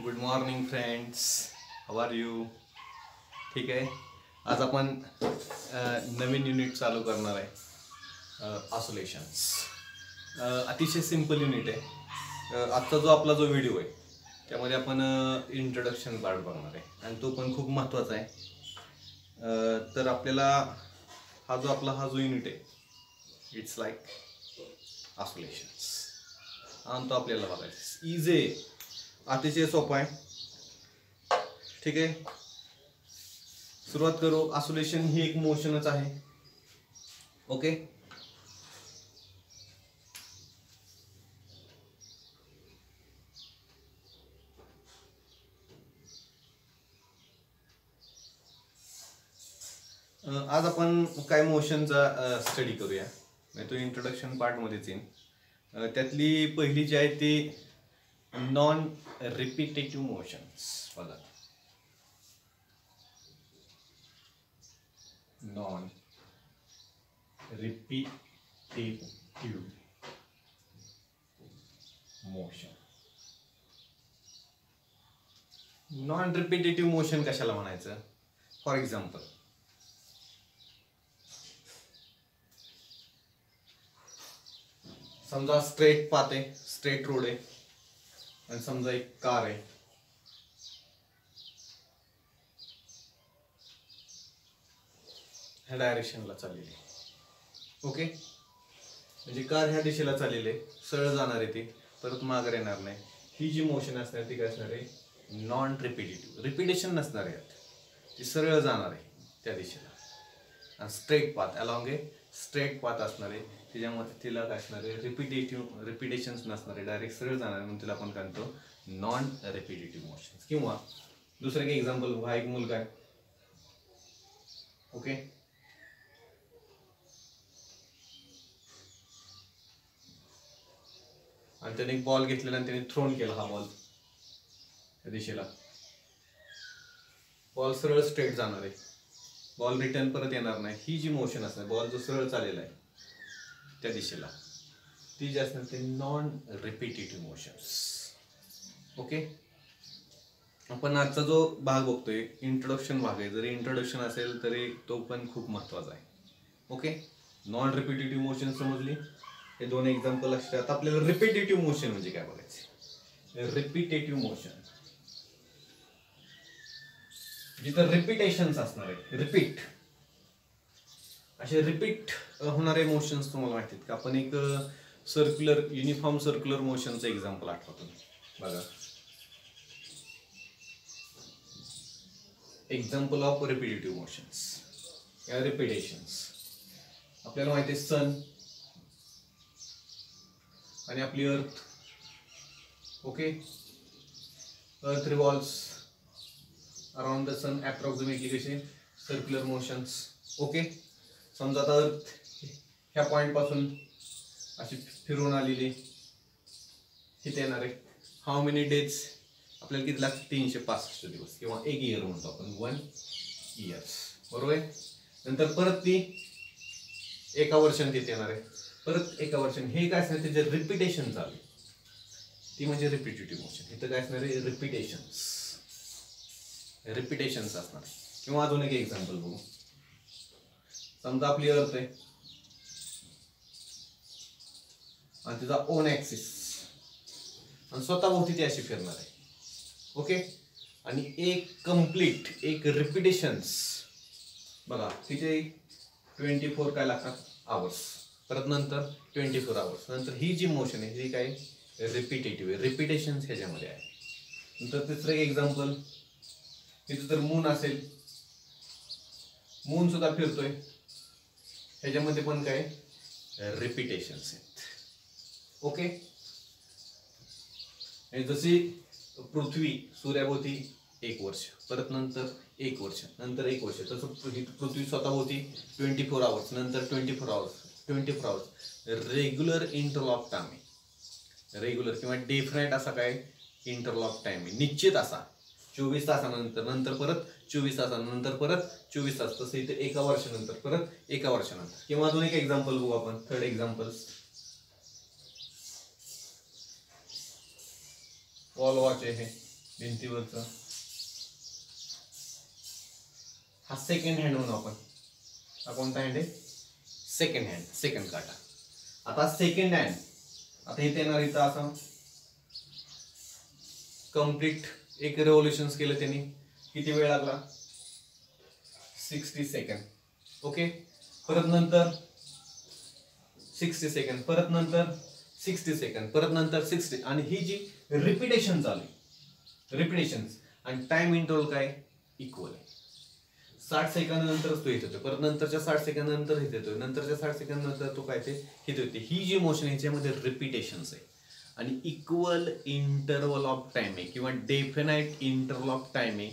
Good morning friends, how are you? ठीक आहे. आज आपण नवीन युनिट चालू करणार आहे, ऑसोलेशन्स. अतिशय सिंपल युनिट आहे. आजचा जो आपला जो व्हिडिओ आहे त्यामध्ये आपण इंट्रोडक्शन पार्ट बघणार आहे आणि तो पण खूप महत्त्वाचा आहे. तर आपल्याला हा जो युनिट आहे इट्स लाईक ऑसोलेशन्स आणि तो आपल्याला बघायचा. इझी, अतिशय सोपा आहे. ठीक आहे, सुरुवात करू. ऑसोलेशन ही एक मोशनच आहे. ओके, आज आपण काय मोशनचा स्टडी करूया. म्हणजे तो इंट्रोडक्शन पार्ट मध्येच येईल. त्यातली पहिली जी आहे ती नॉन रिपीटेटिव्ह मोशन्स. बघा, non repetitive motion. Non repetitive motion कशाला म्हणायचं? फॉर एक्झाम्पल, समजा स्ट्रेट पाथ आहे, स्ट्रेट रोड आहे आणि समजा एक कार आहे. ह्या डायरेक्शनला चाललेली आहे. ओके, म्हणजे कार ह्या दिशेला चाललेली आहे, सरळ जाणार आहे, ती परत मागे येणार नाही. ही जी मोशन असणार ती काय असणार आहे? Non repetitive. रिपीटेशन नसणार आहे, ती सरळ जाणार आहे त्या दिशेला. आणि straight path, along a straight path असणार आहे, त्याच्यामध्ये तिला काय असणार आहे? रिपीटेशन्स नसणार आहे, डायरेक्ट सरळ जाणार आहे, म्हणून तिला आपण काय म्हणतो? Non repetitive motions. किंवा दुसरं एक एक्झाम्पल, हा एक मुलगा आहे. ओके, आणि त्याने एक बॉल घेतलेला आणि त्याने थ्रोन केला हा बॉल त्या दिशेला. बॉल सरळ स्ट्रेट जाणार आहे, बॉल रिटर्न परत येणार नाही. ही जी मोशन असणार, बॉल जो सरळ चाललेला आहे त्या दिशेला, ती जी असणार ते नॉन रिपीटेटिव्ह मोशन्स. ओके, आपण आजचा जो भाग बघतोय इंट्रोडक्शन भाग आहे. जरी इंट्रोडक्शन असेल तरी तो पण खूप महत्त्वाचा आहे. ओके, नॉन रिपीटेटिव्ह मोशन समजली. हे दोन एक्झाम्पल असतात. आता आपल्याला रिपीटेटिव्ह मोशन म्हणजे काय बघायचे. रिपीटेटिव्ह मोशन जिथं रिपीटेशन्स असणार आहे, रिपीट, असे रिपीट होणारे मोशन्स तुम्हाला माहिती आहेत का? आपण एक युनिफॉर्म सर्क्युलर मोशनचं एक्झाम्पल आठवतो. बघा, एक्झाम्पल ऑफ रिपीटेटिव्ह मोशन्स या रिपीटेशन्स. आपल्याला माहिती आहे सन आणि आपली earth. Okay, earth revolves around the sun approximately कसे? Circular motions. ओके, समजा आता अर्थ ह्या पॉइंट पासून अशी फिरून आलेली इथे येणार आहे. How many days? आपल्याला किती लागतात? 365 दिवस किंवा एक इयर म्हणतो आपण, 1 इयर्स. बरोबर आहे. नंतर परत ती एका वर्षाने तिथे येणार आहे, परत एका वर्षाने. हे काय असणार? त्याचे रिपीटेशन चालू, ती म्हणजे रिपीटेटिव्ह मोशन. इथं काय असणार आहे? रिपीटेशन्स असणार. किंवा अजून एक एक्झाम्पल बघू. समजा आपली अर्थ आहे आणि तिचा ओन ऍक्सिस आणि स्वतःभोवती ती अशी फिरणार आहे. ओके, आणि एक कम्प्लीट एक रिपीटेशन्स बघा, तिथे 24 काय लागतात? आवर्स. परत नंतर 24 आवर्स. नंतर ही जी मोशन आहे ही काय? रिपीटेटिव्ह आहे, रिपीटेशन्स ह्याच्यामध्ये आहे. नंतर तिसरं एक एक्झाम्पल, तिथं जर मून असेल, मून सुद्धा फिरतोय, ह्याच्यामध्ये पण काय? रिपीटेशन्स आहेत. ओके, जशी पृथ्वी सूर्याभोवती 1 वर्ष, परत नंतर 1 वर्ष, नंतर 1 वर्ष, तसं पृथ्वी स्वतःभोवती 24 आवर्स, नंतर 24 hours. Regular interval of time आहे. रेग्युलर किंवा डिफरंट असा काय इंटरवल ऑफ टाइम आहे, निश्चित असा. 24 तासानंतर, नंतर परत 24 तासानंतर, परत 24 तास. तसं इथे एका वर्षानंतर, परत एका वर्षानंतर. किंवा अजून एक एक्झाम्पल बघू आपण, थर्ड एक्झाम्पल. वॉल वॉच आहे, भिंतीवरचा हा सेकंड हँड म्हणू आपण. हा कोणता हँड आहे? सेकंड हँड, सेकंड काटा. आता सेकंड हँड, आता इथे येणार इथं असं कम्प्लीट एक रेव्होल्युशन्स केलं त्यांनी. किती वेळ लागला? 60 सेकंड. ओके. परत नंतर 60 सेकंड, परत नंतर 60 सेकंड, परत नंतर 60. आणि ही जी रिपिटेशन चालू आहे, रिपिटेशन आणि टाइम इंटरव्हल काय इक्वल आहे. 60 सेकंद नंतरच तो इथे येतो, परत नंतरच्या 60 सेकंद नंतर इथे येतो, नंतरच्या 60 सेकंद नंतर तो काय ते इथे येते. ही जी मोशन आहे याच्यामध्ये रिपिटेशन्स आहे आणि इक्वल इंटरव्हल ऑफ टाइम आहे किंवा डेफिनाइट इंटरव्हल ऑफ टाइम आहे.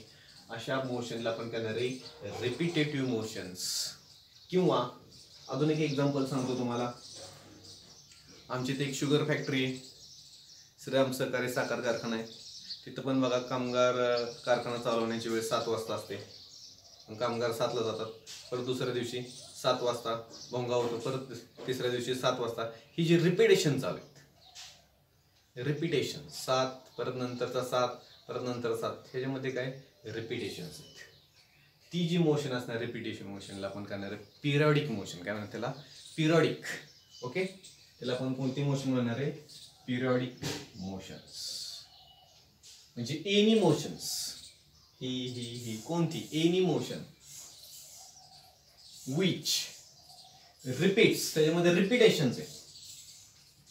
अशा मोशनला आपण करणार आहे रिपिटेटिव्ह मोशन्स. किंवा अजून एक एक्झाम्पल सांगतो तुम्हाला. आमची इथे एक शुगर फॅक्टरी आहे, श्रीराम सहकारी साखर कारखाना आहे. तिथं पण बघा कामगार कारखाना चालवण्याची वेळ 7 वाजता असते. कामगार 7ला जातात, परत दुसऱ्या दिवशी 7 वाजता भोंगा होतो, परत तिसऱ्या दिवशी 7 वाजता. ही जी रिपिटेशन चालू आहेत, रिपिटेशन 7 परत नंतरचा 7 परत नंतर 7, ह्याच्यामध्ये काय रिपिटेशन्स आहेत. ती जी मोशन असणार रिपिटेशन मोशनला आपण करणार आहे पिरियडिक मोशन. काय म्हणतात त्याला? पिरियडिक. ओके. त्याला आपण कोणती मोशन म्हणणार आहे? Periodic motions. म्हणजे एनी मोशन्स, ही कोणती? एनी मोशन विच रिपीट्स, त्याच्यामध्ये रिपिटेशन्स आहे.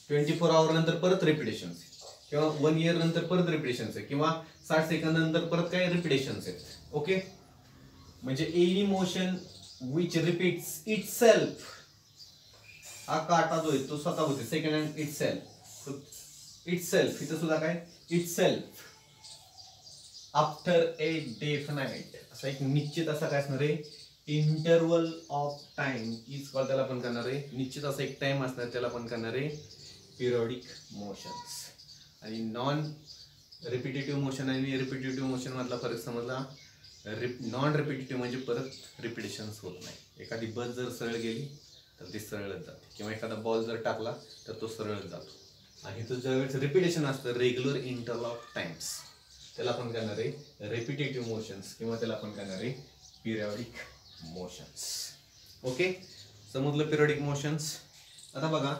24 आवर नंतर परत रिपिटेशन्स आहे, किंवा 1 इयर नंतर परत रिपिटेशन्स आहे, किंवा 60 सेकंद नंतर परत काय रिपिटेशन्स आहेत. ओके. म्हणजे any motion which repeats itself. हा काटा जो आहे तो स्वतः होते सेकंड हँड इटसेल्फ. इटसेल्फ इथं सुद्धा काय इटसेल्फ आफ्टर ए डेफिनाइट, असा एक निश्चित असा काय असणार आहे interval of time is called. त्याला आपण करणार आहे निश्चित असा एक टाइम असणार, त्याला आपण करणार आहे पिरियडिक मोशन्स. आणि नॉन रिपिटेटिव्ह मोशन आणि रिपिटेटिव्ह मोशन मधला फरक समजला. नॉन रिपिटेटिव्ह म्हणजे परत रिपिटेशन्स होत नाही. एखादी बस जर सरळ गेली तर ती सरळच जाते, किंवा एखादा बॉल जर टाकला तर तो सरळच जातो. आणि तो ज्यावेळेस रिपिटेशन असतं रेग्युलर इंटरवल ऑफ टाइम्स, त्याला आपण करणार आहे रिपिटेटिव्ह मोशन्स, किंवा त्याला आपण करणार आहे पिरियडिक मोशन्स. ओके. समजलं पिरियडिक मोशन्स. आता बघा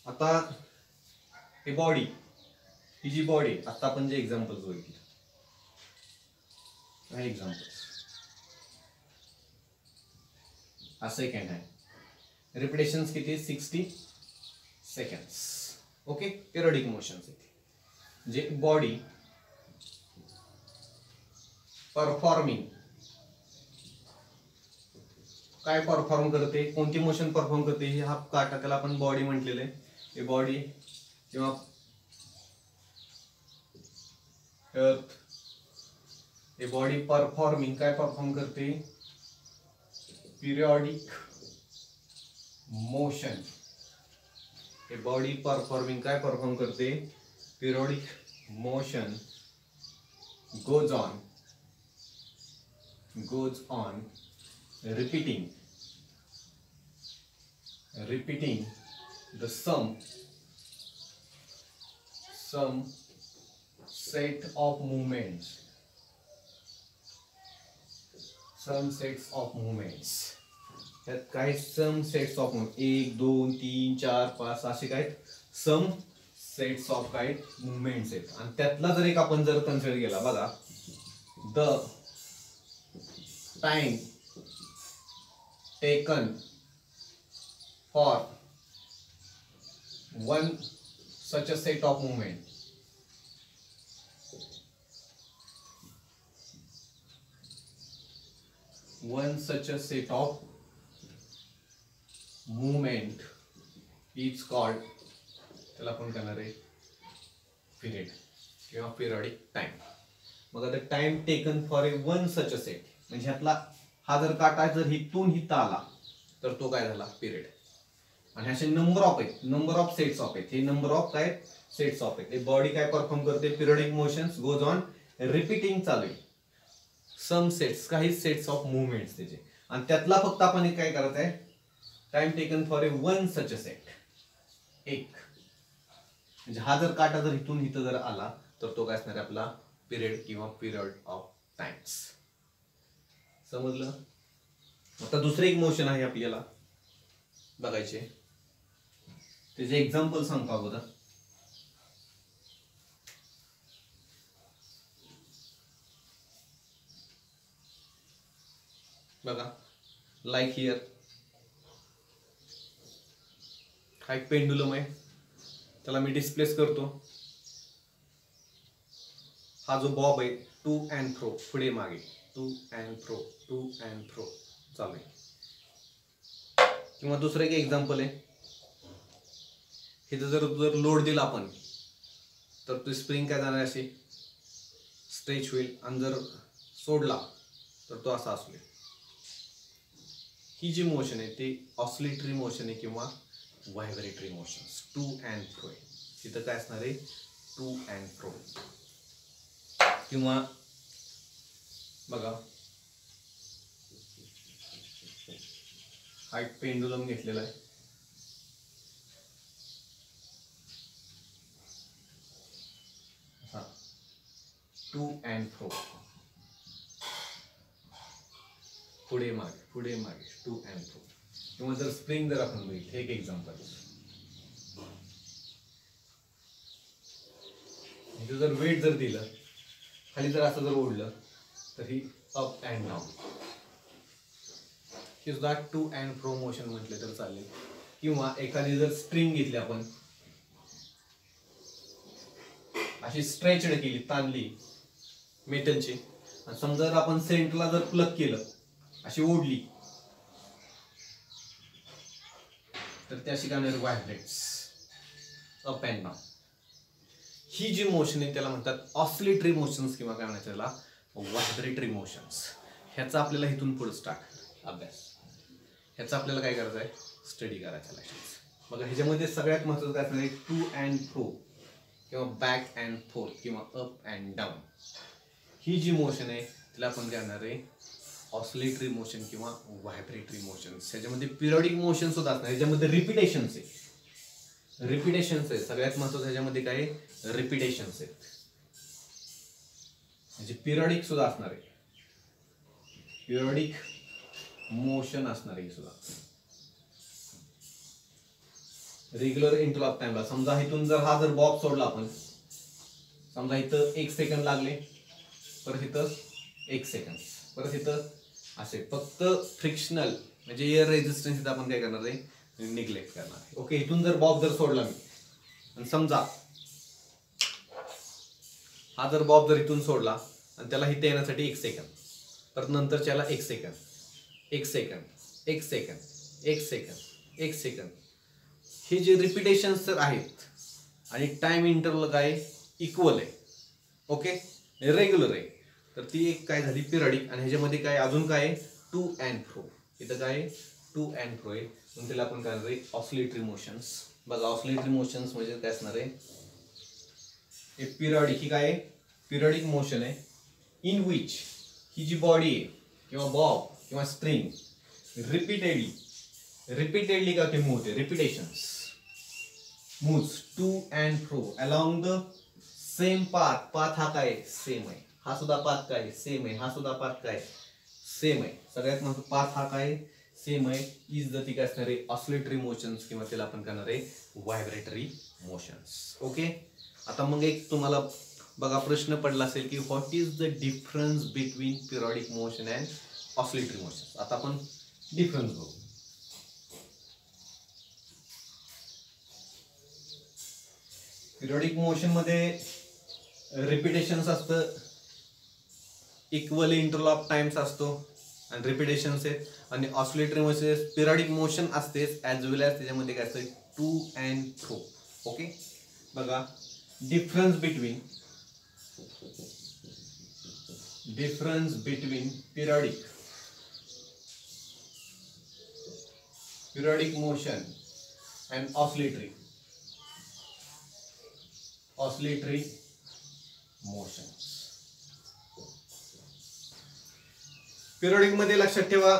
आता हे बॉडी, ही जी बॉडी आता आपण जे एक्झाम्पल्स बघितले, हे एक्झाम्पल्स हा सेकंड आहे. रिपिटेशन्स किती? 60 सेकंड्स. ओके. पिरियडिक मोशन्स आहेत. जे बॉडी परफॉर्मिंग काय परफॉर्म करते, कोणती मोशन परफॉर्म करते, हे हा काटा त्याला आपण बॉडी म्हटलेले. हे बॉडी किंवा हे बॉडी परफॉर्मिंग काय परफॉर्म करते? Periodic motion. हे बॉडी परफॉर्मिंग काय परफॉर्म करते? Periodic motion goes on repeating the sum set of movements, त्यात काय सम सेट्स ऑफ 1 2 3 4 5 असे काय सम सेट्स ऑफ काय मुवमेंट्स आहेत. आणि त्यातला जर एक आपण जर कन्सिडर केला बघा, the time taken for one such a set of movement, one such a set of movement is called, त्याला आपण करणार आहे पिरियड किंवा पिरियडिक टाइम. मग आता time taken for a one such a set, म्हणजे ह्यातला हा जर काटा जर हिथून हिथं आला तर तो काय झाला पिरियड. आणि असे नंबर ऑफ आहेत, नंबर ऑफ सेट्स ऑफ आहेत. हे नंबर ऑफ काय सेट्स ऑफ आहेत. बॉडी काय परफॉर्म करते? Periodic motions goes on repeating चालू आहे. सम सेट्स, काही सेट्स ऑफ मुवमेंट्स त्याचे, आणि त्यातला फक्त आपण एक काय करत आहे, time taken for a one such a set, एक, म्हणजे हा जर काटा जर इथून इथं जर आला तर तो काय असणार आहे आपला पिरियड किंवा पिरियड ऑफ टाइम्स. समजलं? आता दुसरे एक मोशन आहे आपल्याला बघायचे, त्याचे एक्झाम्पल सांगतो अगोदर. बघा, लाईक हिअर, हा एक पेंडुलम आहे, त्याला मी डिस्प्लेस करतो. हा जो बॉब आहे टू अँड फ्रो, पुढे मागे, to and fro, to and fro चालू आहे. किंवा दुसरं एक एक्झाम्पल आहे, हे जर लोड दिला आपण तर तो स्प्रिंग काय जाणार असे स्ट्रेच होईल, आणि जर सोडला तर तो असा असू. ही जी मोशन आहे ती ऑसिलेटरी मोशन आहे किंवा व्हायब्रेटरी मोशन, टू अँड फ्रो. तिथं काय असणार आहे, टू अँड फ्रो. किंवा बघा, हा एक पेंडुलम घेतलेला आहे, टू अँड फ्रो, पुढे मागे, पुढे मागे, टू अँड फ्रो. किंवा जर स्प्रिंग जर आपण बघितलं, एक एक्झाम्पल, जर वेट जर दिलं, खाली जर असं जर ओढलं तर ही अप अँड डाऊन, ही सुद्धा टू अँड फ्रो मोशन म्हटले तर चालेल. किंवा एखादी जर स्ट्रिंग घेतली आपण, अशी स्ट्रेचड केली, ताणली मेटलची, आणि समजा जर आपण सेंटरला जर प्लग केलं, अशी ओढली, तर त्या ठिकाणी व्हायब्रेट्स, अप अँड डाऊन. ही जी मोशन आहे त्याला म्हणतात ऑसिलेटरी मोशन्स किंवा काय म्हणायचं त्याला व्हायब्रेटरी मोशन्स. ह्याचा आपल्याला इथून पुढे स्टार्ट अभ्यास, ह्याचा आपल्याला काय करायचं आहे, स्टडी करायचा आहे. बघा, ह्याच्यामध्ये सगळ्यात महत्त्वाचं काय असणार आहे, टू अँड फ्रो किंवा बॅक अँड फोर्थ किंवा अप अँड डाऊन. ही जी मोशन आहे तिला आपण काय करणार आहे, ऑसिलेटरी मोशन किंवा व्हायब्रेटरी मोशन्स. ह्याच्यामध्ये पिरियडिक मोशन सुद्धा असणार, ह्याच्यामध्ये रिपिटेशन्स आहे, रिपिटेशन्स आहे सगळ्यात महत्त्वाचं. ह्याच्यामध्ये काय रिपिटेशन्स आहेत, म्हणजे पिरियडिक सुद्धा असणार आहे, पिरियडिक मोशन असणार आहे सुद्धा. रेग्युलर इंटरव्हल ऑफ टाइमला, समजा इथून जर हा जर बॉब सोडला आपण, समजा इथं 1 सेकंद लागले, परत इथं 1 सेकंद, परत इथं असे, फक्त फ्रिक्शनल म्हणजे एअर रेजिस्टन्स इथं आपण काय करणार आहे, निग्लेक्ट करणार आहे. ओके, इथून जर बॉब जर सोडला मी, आणि समजा हा जर बॉब जर इथून सोडला आणि त्याला इथे येण्यासाठी 1 सेकंद, परत नंतरच्याला 1 second, 1 second, 1 second, 1 second, 1 second, हे जे रिपिटेशन्स तर आहेत आणि टाइम इंटरवल काय इक्वल आहे, ओके, रेग्युलर आहे, तर ती एक काय झाली पिरियडिक. आणि ह्याच्यामध्ये काय अजून काय टू अँड फ्रो, इथं काय टू अँड फ्रो आहे, म्हणून त्याला आपण काय करणार आहे, ऑसिलेटरी मोशन्स. बघा, ऑसिलेटरी मोशन्स म्हणजे काय असणार आहे, हे पिरियडिक, ही काय पिरियडिक मोशन आहे, इन विच ही जी बॉडी आहे किंवा बॉब किंवा स्ट्रिंग रिपीटेडली का ते मूव्ह होते, repetitions moves to and fro along the same path. Path हा काय सेम आहे, हा सुद्धा पाथ काय सेम आहे, हा सुद्धा पाथ काय सेम आहे. सगळ्यात महत्त्वाचं पाथ हा काय सेम आहे, इज द ती काय असणार आहे, ऑसिलेटरी मोशन्स किंवा त्याला आपण करणार आहे व्हायब्रेटरी मोशन्स. ओके, आता मग एक तुम्हाला बघा प्रश्न पडला असेल की what is the difference between periodic motion and oscillatory motions. आता आपण डिफरन्स बघू. पिरियडिक मोशन मध्ये रिपिटेशन्स असतं, इक्वल इंटरवल ऑफ टाइम्स असतो आणि रिपिटेशन्स आहेत. आणि ऑसिलेटरी मोशन पिरियडिक मोशन असतेच ॲज वेल ॲज त्याच्यामध्ये काय असतं टू अँड फ्रो. ओके, बघा difference between periodic motion and oscillatory motions. Periodic मध्ये लक्षात ठेवा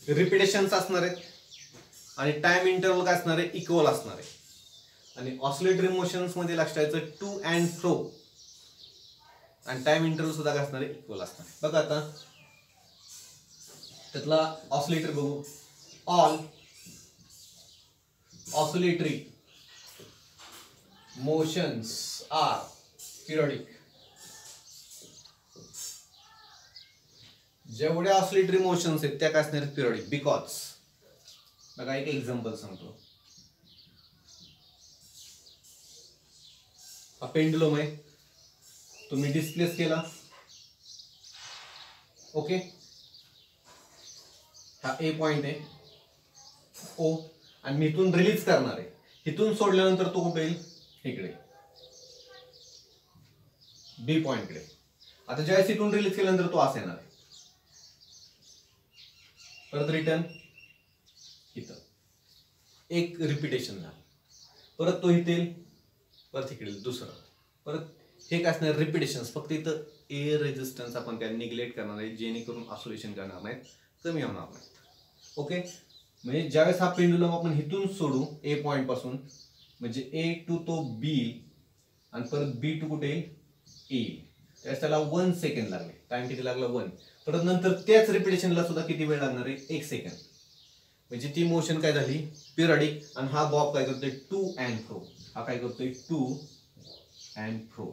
रिपिटेशन्स असणार आहेत आणि टाइम इंटरवल काय असणार आहे, इक्वल असणार आहे. आणि ऑसिलेटरी मोशन्स मध्ये लक्षात ठेवायचं टू अँड फ्रो आणि टाइम इंटरवल सुद्धा काय असणार आहे, इक्वल असणार आहे. बघा आता त्यातला ऑसिलेटर बघू. All oscillatory motions are periodic. जेवढ्या ऑसिलेटरी मोशन्स आहेत त्या काय असणार आहेत, पिरियडिक. बिकॉज बघा एक एक्झाम्पल सांगतो. हा पेंडुलम आहे, तुम्ही डिस्प्लेस केला. ओके, हा ए पॉइंट आहे ओ, आणि मी इथून रिलीज करणार आहे. इथून सोडल्यानंतर तो कुठे येईल, इकडे बी पॉइंट कडे. आता ज्यावेळेस इथून रिलीज केल्यानंतर तो असा येणार आहे, परत रिटर्न इथं एक रिपिटेशन झालं, परत तो इथे येईल, परत इकडे दुसरं, परत हे काय असणार रिपिटेशन. फक्त इथं एअर रेजिस्टन्स आपण काय निग्लेक्ट करणार आहे, जेणेकरून ऑसिलेशन करणार नाहीत, कमी होणार नाहीत. ओके, म्हणजे ज्यावेळेस हा पेंडुलम आपण इथून सोडू ए पॉइंट पासून, म्हणजे ए टू तो बी आणि परत बी टू कुठे येईल, ए, त्यावेळेस त्याला 1 सेकंड लागले. टाइम किती लागला, 1. परत नंतर त्याच रिपिटेशनला सुद्धा किती वेळ लागणार आहे, 1 सेकंड. म्हणजे ती मोशन काय झाली, पिरियडिक. आणि हा बॉब काय करतोय, टू अँड फ्रो. हा काय करतोय, टू अँड फ्रो.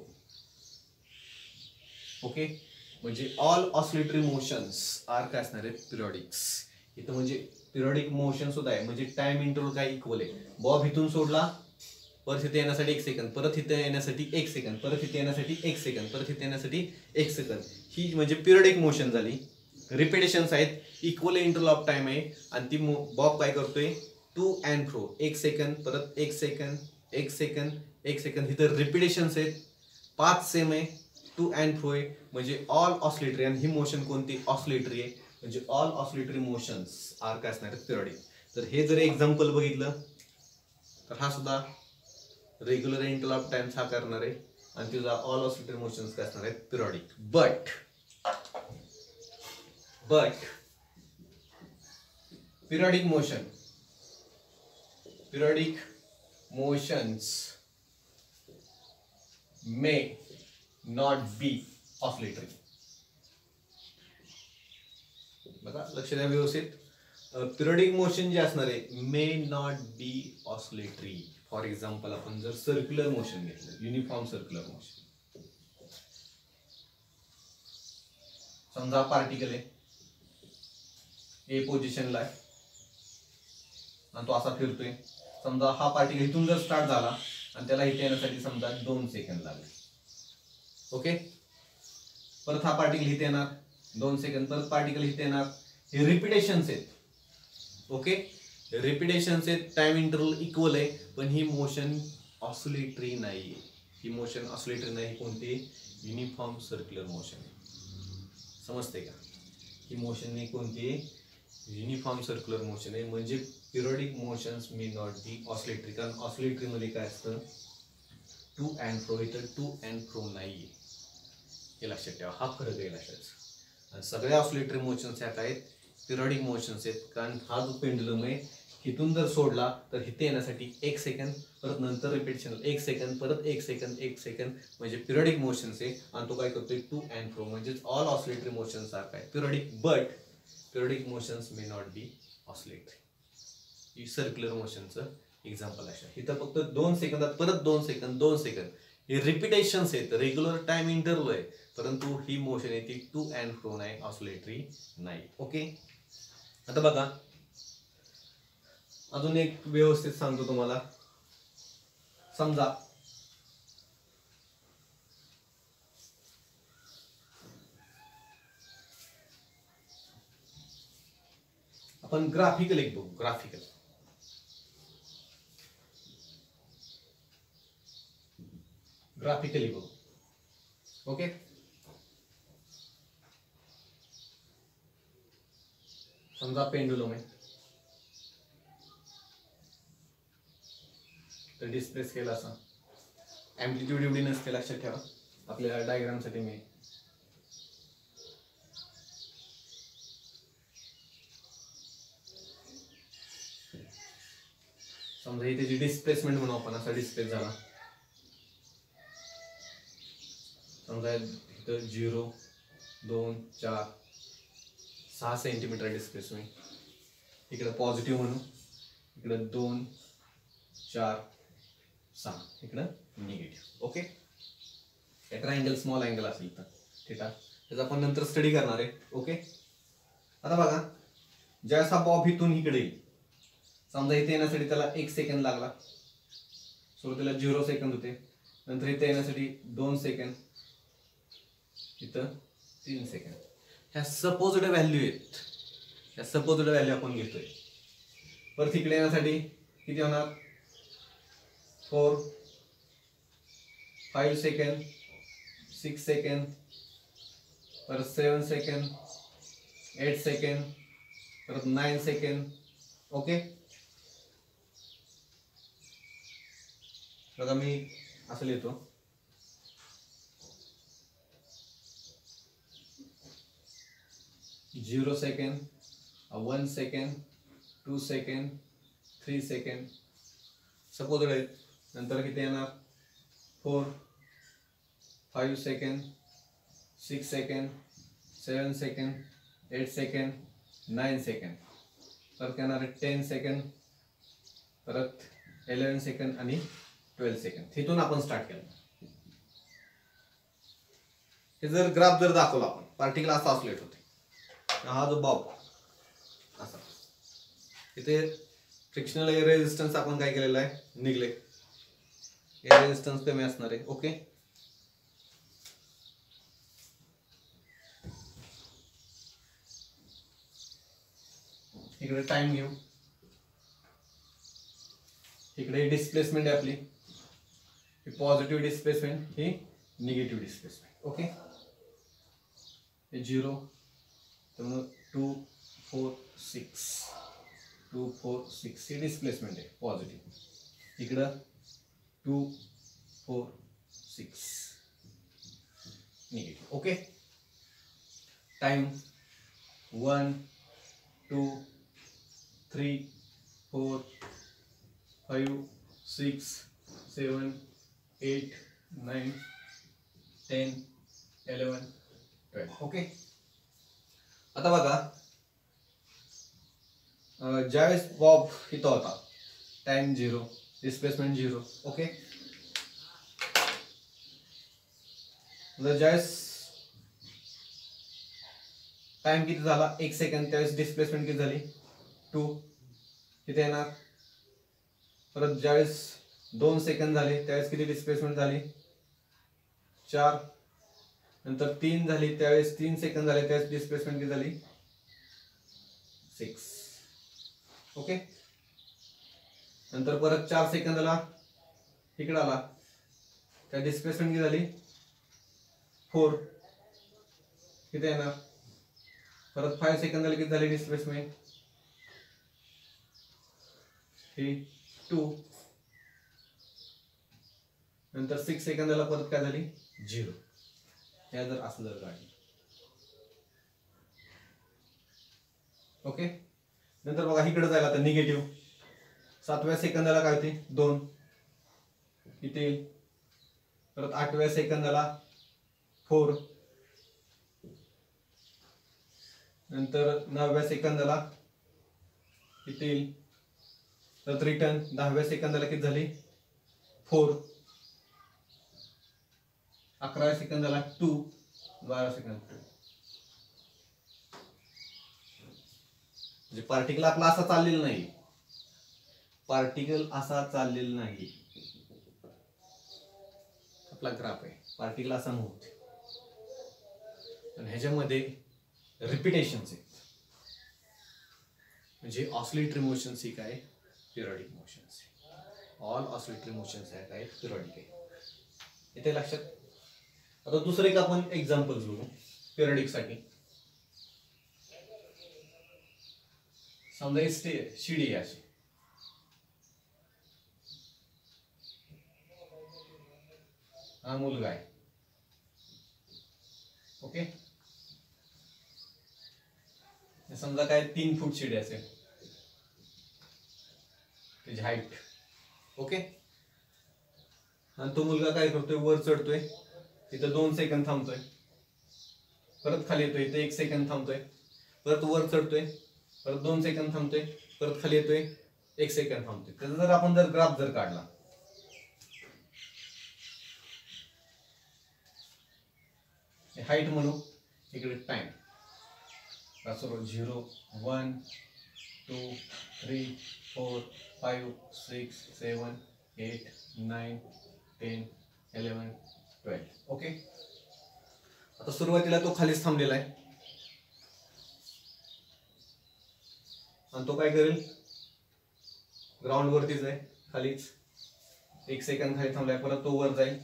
ओके, म्हणजे ऑल ऑसिलेटरी मोशन्स आर काय असणार आहेत, पिरियडिक्स. इथं म्हणजे पिरियडिक मोशन सुद्धा आहे, म्हणजे टाइम इंटरवल काय इक्वल आहे. बॉब इथून सोडला, परत इथे येण्यासाठी 1 सेकंद, परत इथे येण्यासाठी 1 सेकंद, परत इथे येण्यासाठी 1 सेकंद, परत इथे येण्यासाठी 1 सेकंद. ही म्हणजे पिरियडिक मोशन झाली. रिपिटेशन्स आहेत, इक्वल इंटरवल ऑफ टाइम आहे. आणि ती बॉब काय करतोय, टू अँड फ्रो, 1 सेकंद, परत 1 सेकंद, 1 सेकंद, 1 सेकंद. इथं रिपिटेशन्स आहेत 5 सेम आहे, टू अँड फ्रो आहे. म्हणजे ऑल ऑसिलेटरी. आणि ही मोशन कोणती, ऑसिलेटरी आहे. म्हणजे ऑल ऑसिलेटरी मोशन्स आर काय असणार आहेत, पिरियडिक. तर हे जर एक्झाम्पल बघितलं तर हा सुद्धा रेग्युलर इंटरवल ऑफ टाइम हा करणार आहे. आणि तुझा ऑल ऑसिलेटरी मोशन्स काय असणार आहेत, periodic. But periodic motions may not be oscillatory. बघा लक्ष द्या व्यवस्थित. पिरियडिक मोशन जे असणार आहे मे not be oscillatory. For example आपण जर सर्क्युलर मोशन घेतलं, युनिफॉर्म सर्क्युलर मोशन, समजा पार्टिकल आहे ए पोझिशनला आहे आणि तो असा फिरतोय. समजा हा पार्टिकल इथून जर स्टार्ट झाला आणि त्याला इथे येण्यासाठी समजा 2 सेकंद लागले. ओके, परत हा पार्टिकल इथे येणार 2 सेकंद, परत पार्टिकल इथे येणार. हे रिपिटेशन्स आहेत. ओके, रिपिटेशन्स आहेत, टाइम इंटरवल इक्वल आहे, पण ही मोशन ऑसिलेटरी नाही. ही मोशन ऑसिलेटरी नाही. कोणती, युनिफॉर्म सर्क्युलर मोशन. समजते का, ही मोशन नाही कोणती, युनिफॉर्म सर्क्युलर मोशन आहे. म्हणजे periodic motions may not be oscillatory. कारण ऑसिलेटरी मध्ये काय असतं, टू अँड फ्रो. इथं टू अँड फ्रो नाहीये, हे लक्षात ठेवा. हा फरक आहे लक्षात. आणि सगळ्या ऑसिलेटरी मोशन्स ह्या काय आहेत, पिरियडिक मोशन्स आहेत. कारण हा जो पेंडुलम आहे इथून जर सोडला तर इथे येण्यासाठी 1 सेकंद, परत नंतर रिपिटेशन 1 सेकंद, परत 1 सेकंद, 1 सेकंद. म्हणजे पिरियडिक मोशन्स आहे. आणि तो काय करतोय, टू अँड फ्रो. म्हणजे ऑल ऑसिलेटरी मोशन्स आर काय, periodic. But periodic motions may not be oscillatory. ही सर्क्युलर मोशनचं एक्झाम्पल आहे. इथं फक्त 2 सेकंदात परत 2 सेकंद, 2 सेकंद. हे रिपिटेशन्स आहेत, रेग्युलर टाइम इंटरवल आहे, परंतु ही मोशन आहे ती टू अँड फ्रो नाही, ऑसिलेटरी नाही. ओके, आता बघा अजून एक व्यवस्थित सांगतो तुम्हाला. समजा आपण ग्राफिकल एक बघू. ग्राफिकली बघू. ओके, समजा पेंडुलम आहे, तर डिस्प्लेस केला असा. एम्प्लिट्यूड एवढी नसते, लक्षात ठेवा. आपल्या डायग्राम साठी मी समजा ही त्याची डिस्प्लेसमेंट म्हणू आपण, असा डिस्प्लेस झाला. समजा इथं 0, 2, 4, 6 सेंटीमीटर डिस्प्लेसमेंट. इकडे पॉझिटिव्ह म्हणू, इकडे 2, 4, 6, इकडं negative. Okay, triangle small angle असेल तर थिटा, त्याचा आपण नंतर स्टडी करणार आहे. ओके, आता बघा, ज्यावेळेस हा बॉब इथून इकडे येईल, समजा इथे येण्यासाठी त्याला 1 सेकंद लागला, सुरुवातीला 0 सेकंद होते, नंतर इथे येण्यासाठी 2 सेकंद, इथं 3 सेकंद. ह्या सपोज्ड व्हॅल्यू आहेत, ह्या सपोज्ड व्हॅल्यू आपण घेतोय. परत इकडे येण्यासाठी किती होणार, 4, 5 सेकंद, 6 सेकंद, परत 7 सेकंद, 8 सेकंद, परत 9 सेकंद. ओके, बघा मी असं लिहितो, 0 second, 1 second, 2 second, 3 second suppose आहेत. नंतर किती येणार, 4, 5 second, 6 second, 7 second, 8 second, 9 second, परत येणार 10 सेकंड, परत 11 सेकंड आणि 12 सेकंड. तिथून आपण स्टार्ट केलं. हे जर ग्राफ जर दाखवला आपण, पार्टिकल असा ऑसिलेट होते, हा जो बॉब असा, इथे फ्रिक्शनल एअर रेजिस्टन्स आपण काय केलेला आहे, निघले, एअर रेजिस्टन्स कमी असणार आहे. ओके, इकडे टाइम घेऊ, इकडे डिस्प्लेसमेंट आहे आपली, ही पॉझिटिव्ह डिस्प्लेसमेंट, ही निगेटिव्ह डिस्प्लेसमेंट. ओके, हे 0, त्यामुळे 2, 4, 6, 2, 4, 6 ही डिस्प्लेसमेंट आहे पॉझिटिव्ह. इकडं 2, 4, 6 निगेटिव्ह. Okay, time 1, 2, 3, 4, 5, 6, 7, 8, 9, 10, 11, 12. ओके, आता बघा, ज्यावेळेस बॉब इथं होता, टाइम 0, डिस्प्लेसमेंट 0. ओके, ज्यावेळेस टाइम किती झाला, 1 सेकंड, त्यावेळेस डिस्प्लेसमेंट किती झाली, 2. किती येणार, परत ज्यावेळेस 2 सेकंद झाले त्यावेळेस किती डिस्प्लेसमेंट झाली, 4. नंतर 3 झाली, त्यावेळेस 3 सेकंद झाले त्यावेळेस डिस्प्लेसमेंट किती झाली, 6. ओके, नंतर परत 4 सेकंदाला इकडे आला, त्या डिस्प्लेसमेंट किती झाली, 4. किती येणार, परत 5 सेकंदाला किती झाली डिस्प्लेसमेंट, ही 2. नंतर 6 सेकंदाला परत काय झाली, 0. या जर असं जर काढली. ओके, नंतर बघा इकडे जायला तर निगेटिव्ह, 7व्या सेकंदाला काय होते, 2. किती, परत 8व्या सेकंदाला 4. नंतर 9व्या सेकंदाला किती, परत रिटर्न 10व्या सेकंदाला किती झाली, 4. 11व्या सेकंदाला 2, 12 सेकंद 2. म्हणजे पार्टिकल आपला असा चाललेला नाही, पार्टिकल असा चाललेला नाही, आपला ग्राफ आहे, पार्टिकल असा मूव्ह होते. आणि ह्याच्यामध्ये रिपिटेशन्स आहेत, म्हणजे ऑसिलेटरी मोशन्स ही काय, periodic motions. All oscillatory motions आहे काय, पिरियडिक आहे. इथे लक्षात. आता दुसरं एक आपण एक्झाम्पल घेऊ पिरियडिक साठी. समजा शिडी आहे अशी, हा मुलगा आहे. ओके, समजा काय 3 फूट शिडी असेल, त्याची हाईट ओके. आणि तो मुलगा काय करतोय, वर चढतोय, तिथं 2 सेकंद थांबतोय, परत खाली येतोय, इथे 1 सेकंद थांबतोय, परत वर चढतोय, परत 2 सेकंद थांबतोय, परत खाली येतोय, 1 सेकंद थांबतोय. त्याचा जर आपण जर ग्राफ जर काढला, हाईट म्हणू, इकडे टाइम 0 1 2 3 4 5 6 7 8 9 10 11 12. ओके. आता सुरुवातीला तो खालीच थांबलेला आहे आणि तो काय करेल, ग्राउंड वरतीच आहे, खालीच 1 सेकंद खाली थांबलाय, परत तो वर जाईल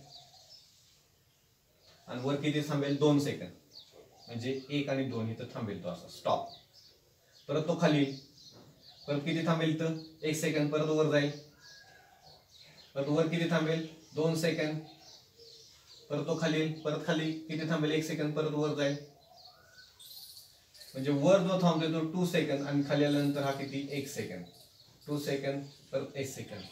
आणि वर किती थांबेल, 2 सेकंद, म्हणजे 1 आणि 2 इथं थांबेल तो असा स्टॉप. परत तो खाली, परत किती थांबेल इथं, 1 सेकंद, परत वर जाईल, परत वर किती थांबेल, 2 सेकंद, परत तो खाली, परत खाली किती थांबेल, 1 सेकंद, परत वर जाईल. म्हणजे वर जो थांबतोय तो 2 सेकंद आणि खाली आल्यानंतर हा किती, 1 सेकंद, 2 सेकंद, परत 1 सेकंद.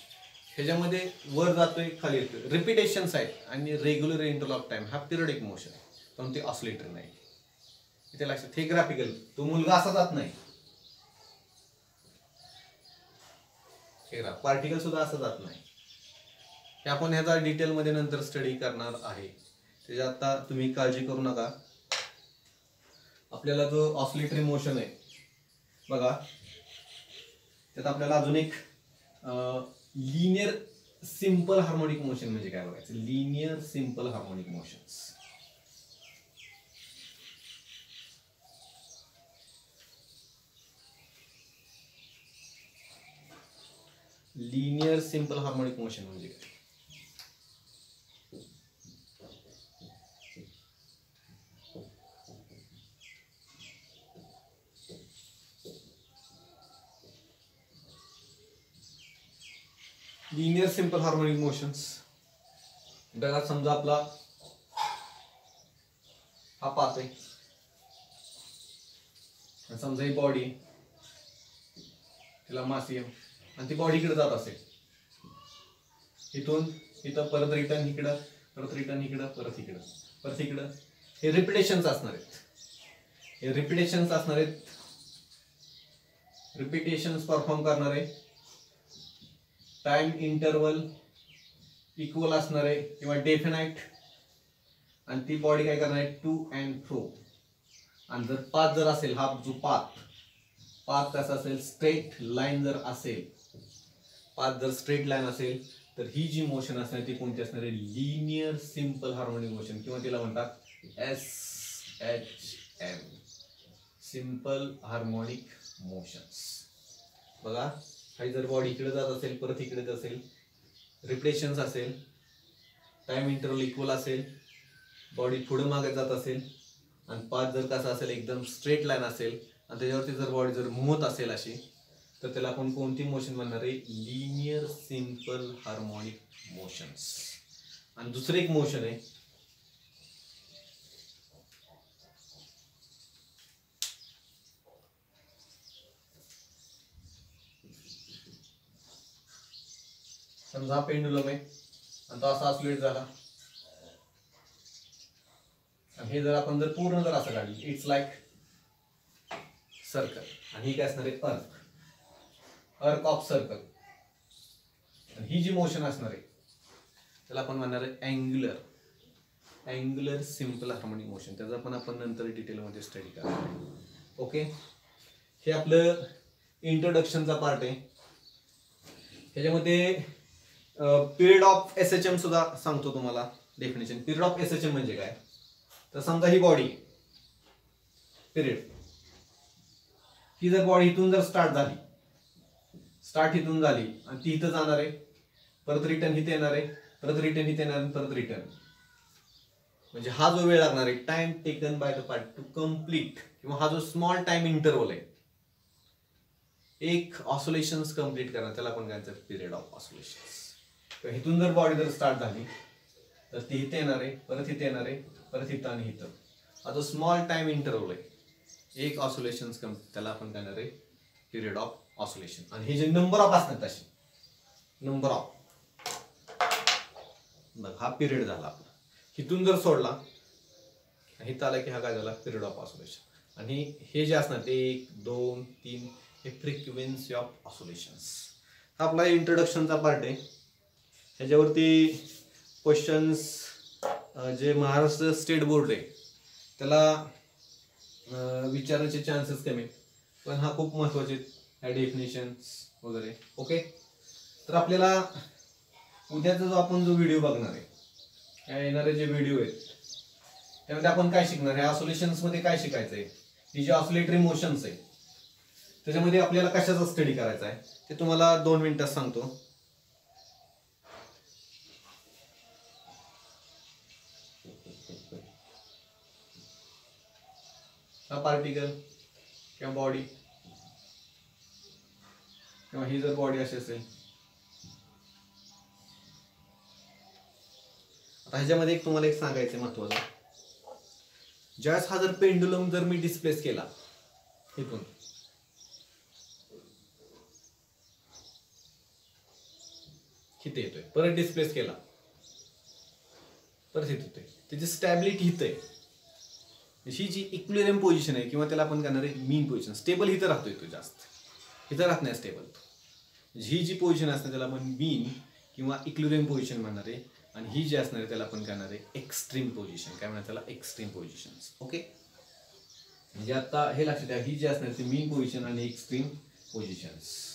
ह्याच्यामध्ये वर जातोय, खाली येतोय, रिपिटेशन्स आहेत आणि रेग्युलर इंटरवल ऑफ टाइम. हा पिरियडिक मोशन आहे, पण ते ऑसिलेटर नाही. इथे लक्षात, हे ग्राफिकल, तो मुलगा असा जात नाही, पार्टिकल सुद्धा असं जात नाही. हे आपण ह्याचा डिटेलमध्ये नंतर स्टडी करणार आहे, त्याच्या आता तुम्ही काळजी करू नका. आपल्याला जो ऑसिलेटरी मोशन आहे बघा, त्यात आपल्याला अजून एक लिनियर सिंपल हार्मोनिक मोशन म्हणजे काय बघायचं. Linear simple harmonic motions. Linear simple harmonic motion म्हणजे काय, लिनियर सिंपल हार्मोनिक मोशन्स. बघा, समजा आपला हा पाथ आहे, समजा ही बॉडी, तिला मास एम, आणि ती बॉडी इकडे जात असेल, इथून इथं, परत रिटर्न इकडं, परत रिटर्न इकडं, परत इकडं, परत इकडं. हे रिपिटेशन्स असणार आहेत, हे रिपिटेशन्स असणार आहेत, रिपिटेशन्स परफॉर्म करणारे, टाइम इंटरवल इक्वल असणार आहे किंवा डेफिनाइट. आणि ती बॉडी काय करणार आहे, टू अँड फ्रो. आणि जर पाथ जर असेल, हा जो पाथ कसा असेल, स्ट्रेट लाईन जर असेल, पाथ जर स्ट्रेट लाईन असेल, तर ही जी मोशन असणार ती कोणती असणार आहे, लिनियर सिंपल हार्मोनिक मोशन, किंवा तिला म्हणतात SHM, सिंपल हार्मोनिक मोशन्स. बघा, काही जर बॉडी इकडे जात असेल, परत इकडे असेल, रिपिटेशन्स असेल, टाइम इंटरवल इक्वल असेल, बॉडी पुढे मागे जात असेल, आणि पाथ जर कसा असेल, एकदम स्ट्रेट लाईन असेल, आणि त्याच्यावरती जर बॉडी जर मूव्ह असेल अशी, तर त्याला आपण कोणती मोशन म्हणणार आहे, लिनियर सिंपल हार्मोनिक मोशन्स. आणि दुसरं एक मोशन आहे, समजा पेंडुलम आहे आणि तो असा ऑसिलेट झाला, आणि हे जर आपण जर पूर्ण जर असं काढलं, इट्स लाईक सर्कल, आणि ही काय असणार आहे, अर्क ऑफ सर्कल. आणि ही जी मोशन असणार आहे त्याला आपण म्हणणार आहे अँग्युलर सिंपल हार्मोनिक मोशन. त्याचा पण आपण नंतर डिटेलमध्ये स्टडी करणार. ओके, हे आपलं इंट्रोडक्शनचा पार्ट आहे. ह्याच्यामध्ये पिरियड ऑफ SHM सुद्धा सांगतो तुम्हाला डेफिनेशन. पिरियड ऑफ SHM म्हणजे काय, तर समजा ही बॉडी पिरियड, ही जर बॉडी इथून जर स्टार्ट इथून झाली आणि ती इथं जाणार आहे, परत रिटर्न इथे येणार आहे, परत रिटर्न इथे येणार, परत रिटर्न, म्हणजे हा जो वेळ लागणार आहे, time taken by the part two complete, किंवा हा जो स्मॉल टाइम इंटरवल आहे एक ऑसिलेशन्स कंप्लीट करा, त्याला आपण काय म्हणतात, पिरियड ऑफ ऑसिलेशन्स. इथून जर बॉडी जर स्टार्ट झाली तर ती इथे येणार आहे, परत इथे येणार आहे, परत इथं आणि इथं, हा जो स्मॉल टाइम इंटरवल आहे एक ऑसिलेशन्स त्याला आपण काय म्हणणार आहे, पिरियड ऑफ ऑसिलेशन. आणि हे जे नंबर ऑफ असतात, तसे नंबर ऑफ बघ हा पिरियड झाला आपला. इथून जर सोडला इथं आला की हा काय झाला पिरियड ऑफ ऑसिलेशन. आणि हे जे असणार ते 1 2 3 हे फ्रिक्वेन्सी ऑफ ऑसिलेशन्स. हा आपला इंट्रोडक्शनचा पार्ट आहे. ह्याच्यावरती क्वेश्चन्स जे महाराष्ट्र स्टेट बोर्ड आहे त्याला विचारायचे चान्सेस कमी, पण हा खूप महत्वाचे डेफिनेशन्स वगैरे. ओके, तर आपल्याला उद्याचा आपण जो व्हिडिओ बघणार आहे, या येणारे जे व्हिडिओ आहेत त्यामध्ये आपण काय शिकणार आहे, ऑसिलेशन्स मध्ये काय शिकायचं आहे, ही जी ऑसिलेटरी मोशन्स आहे त्याच्यामध्ये आपल्याला कशाचा स्टडी करायचा आहे ते तुम्हाला 2 मिनिटात सांगतो. हा पार्टिकल किंवा बॉडी किंवा ही जर बॉडी अशी असेल, आता ह्याच्यामध्ये तुम्हाला एक सांगायचं महत्वाचं, ज्यावेळेस हा जर पेंडुलम जर मी डिस्प्लेस केला इथून इथे येतोय, परत डिस्प्लेस केला परत इथे येतोय, त्याची स्टॅबिलिटी इथे आहे. ही जी इक्विलिब्रियम पोझिशन आहे किंवा त्याला आपण करणार आहे मीन पोझिशन, स्टेबल इथं राहतोय तो, जास्त इथं राहत नाही स्टेबल. ही जी पोझिशन असते त्याला आपण मीन किंवा इक्विलिब्रियम पोझिशन म्हणणार आहे. आणि ही जी असणार आहे त्याला आपण करणार आहे एक्स्ट्रीम पोझिशन. काय म्हणणार त्याला एक्स्ट्रीम पोझिशन्स. ओके, म्हणजे आता हे लक्षात ठेवा, ही जी असणार ती मीन पोझिशन आणि एक्स्ट्रीम पोझिशन्स.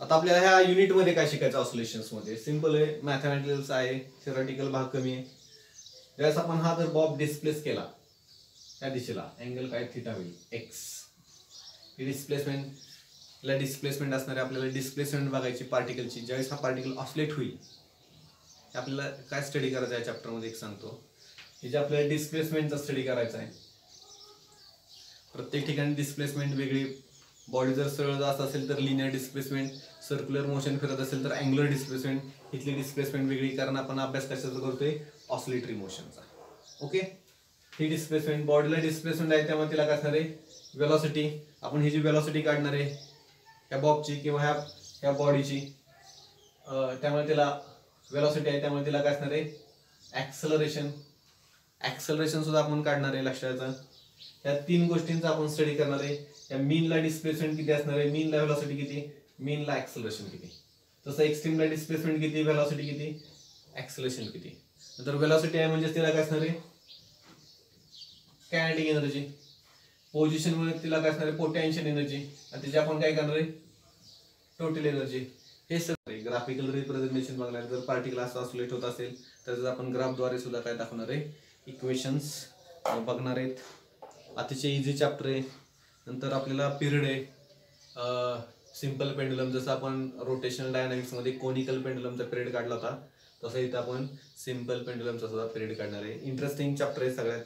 आता आपल्याला ह्या युनिट मध्ये काय शिकायचं ऑसिलेशन्स मध्ये, सिंपल आहे, मॅथमॅटिकल्स आहे, थिओरिटिकल भाग कमी आहे. ज्यावेळेस आपण हा जर बॉब डिस्प्लेस केला त्या दिशेला, अँगल काय थिटा होईल एक्स. डिस्प्लेसमेंट असणार आहे, आपल्याला डिस्प्लेसमेंट बघायची पार्टिकलची. ज्यावेळेस हा पार्टिकल ऑसिलेट होईल आपल्याला काय स्टडी करायचं आहे चॅप्टर मध्ये एक सांगतो. हे जे आपल्याला डिस्प्लेसमेंटचा स्टडी करायचा आहे, प्रत्येक ठिकाणी डिस्प्लेसमेंट वेगळी. बॉडी जर सरळ जात असेल तर लिनियर डिस्प्लेसमेंट, सर्क्युलर मोशन फिरत असेल तर अँग्युलर डिस्प्लेसमेंट. इथली डिस्प्लेसमेंट वेगळी, कारण आपण अभ्यास कशाचा करतोय ऑसिलेटरी मोशनचा. ओके, ही डिस्प्लेसमेंट बॉडीला डिस्प्लेसमेंट आहे त्यामुळे तिला काय असणार आहे वेलॉसिटी. आपण ही जी वेलॉसिटी काढणार आहे ह्या बॉबची किंवा ह्या बॉडीची, त्यामुळे तिला वेलॉसिटी आहे त्यामुळे तिला काय असणार आहे ऍक्सलरेशन. ऍक्सलरेशन सुद्धा आपण काढणार आहे, लक्षात. या 3 गोष्टींचा आपण स्टडी करणार आहे. या मीनला डिस्प्लेसमेंट किती असणार आहे, मीनला वेलॉसिटी किती, मीनला ऍक्सलरेशन किती. तसं एक्स्ट्रीमला डिस्प्लेसमेंट किती, वेलॉसिटी किती, ऍक्सलरेशन किती. नंतर वेलॉसिटी आहे म्हणजे तिला काय असणार आहे कायनेटिक एनर्जी. पोझिशन मध्ये तिला काय असणार आहे पोटेन्शियल एनर्जी. आणि त्याची आपण काय करणार आहे टोटल एनर्जी. हे सगळे ग्राफिकल रिप्रेझेंटेशन बघणार. जर पार्टिकल असं ऑसिलेट होत असेल तर आपण ग्राफद्वारे सुद्धा काय दाखवणार आहे इक्वेशन्स बघणार आहेत. अतिशय इझी चॅप्टर आहे. नंतर आपल्याला पिरियड आहे, सिंपल पेंडुलम. जसं आपण रोटेशनल डायनामिक्स मध्ये कोनिकल पेंडुलमचा पिरियड काढला होता तसं इथं आपण सिंपल पेंडुलमचा सुद्धा पिरियड काढणार आहे. इंटरेस्टिंग चॅप्टर आहे सगळ्यात.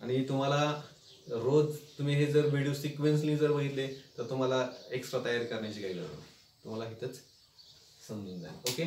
आणि तुम्हाला रोज तुम्ही हे जर व्हिडिओ सिक्वेन्सली जर बघितले तर तुम्हाला एक्स्ट्रा तयार करण्याची काही गरज नाही, तुम्हाला इथंच समजून जाईल. ओके.